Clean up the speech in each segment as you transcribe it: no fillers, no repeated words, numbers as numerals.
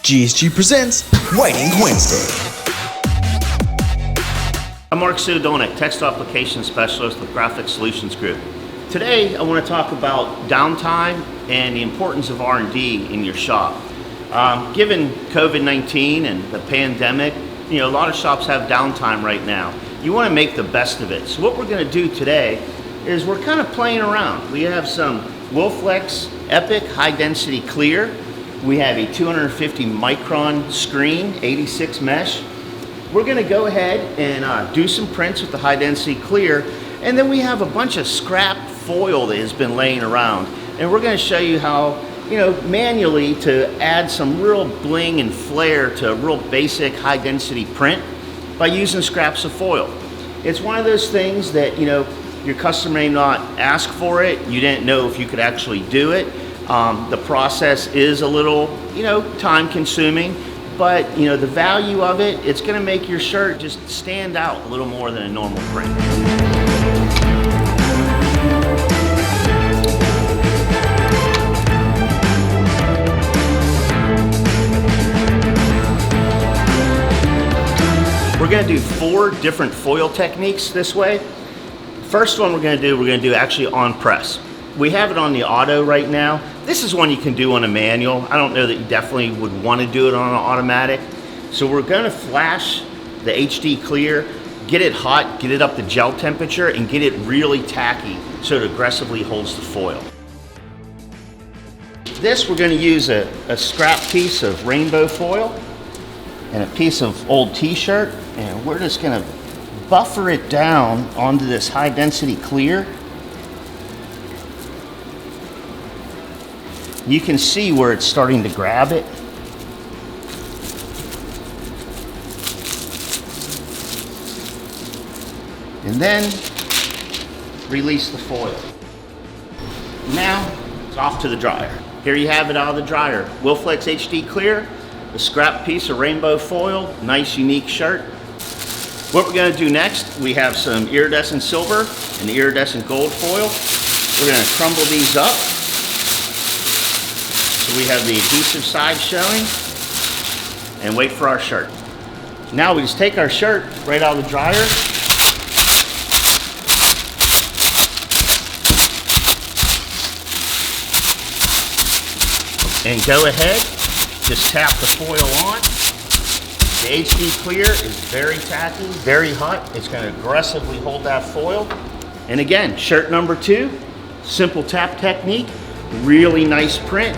GSG presents Whiting Wednesday. I'm Mark Sudonik, Textile Application Specialist with Graphic Solutions Group. Today I want to talk about downtime and the importance of R&D in your shop. Given COVID-19 and the pandemic, a lot of shops have downtime right now. You want to make the best of it. So what we're going to do today is we're kind of playing around. We have some Wilflex Epic High Density Clear. We have a 250 micron screen, 86 mesh. We're going to go ahead and do some prints with the High Density Clear, and then we have a bunch of scrap foil that has been laying around, and we're going to show you how manually to add some real bling and flair to a real basic high density print by using scraps of foil. It's one of those things that your customer may not ask for it, you didn't know if you could actually do it. The process is a little time consuming, but the value of it, it's going to make your shirt just stand out a little more than a normal print. We're going to do 4 different foil techniques this way. First one we're going to do actually on press. We have it on the auto right now. This is one you can do on a manual. I don't know that you definitely would want to do it on an automatic. So we're going to flash the HD Clear, get it hot, get it up to gel temperature, and get it really tacky so it aggressively holds the foil. This we're going to use a scrap piece of rainbow foil and a piece of old t-shirt, and we're just going to buffer it down onto this high density clear. You can see where it's starting to grab it. And then release the foil. Now it's off to the dryer. Here you have it out of the dryer. Wilflex HD Clear, a scrap piece of rainbow foil, nice unique shirt. What we're going to do next, we have some iridescent silver and iridescent gold foil. We're going to crumble these up. So we have the adhesive side showing, and wait for our shirt. Now we just take our shirt right out of the dryer, and go ahead, just tap the foil on. The HD Clear is very tacky, very hot. It's going to aggressively hold that foil. And again, shirt number 2, simple tap technique, really nice print.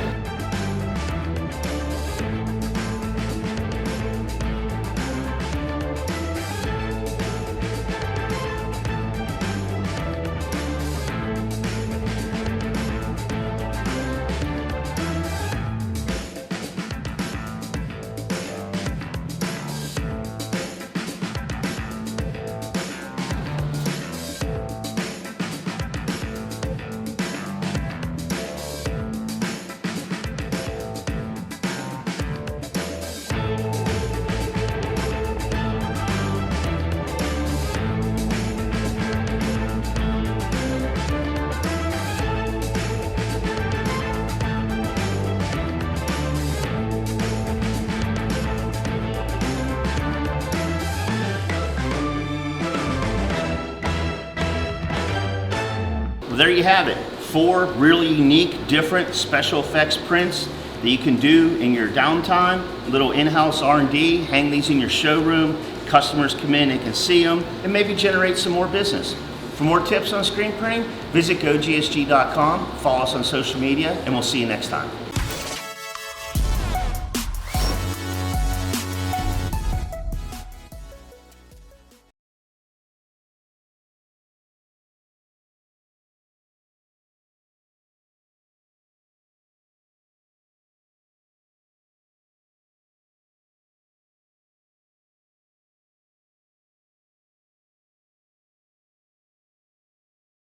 There you have it, 4 really unique, different special effects prints that you can do in your downtime, little in-house R&D, hang these in your showroom, customers come in and can see them, and maybe generate some more business. For more tips on screen printing, visit GoGSG.com, follow us on social media, and we'll see you next time.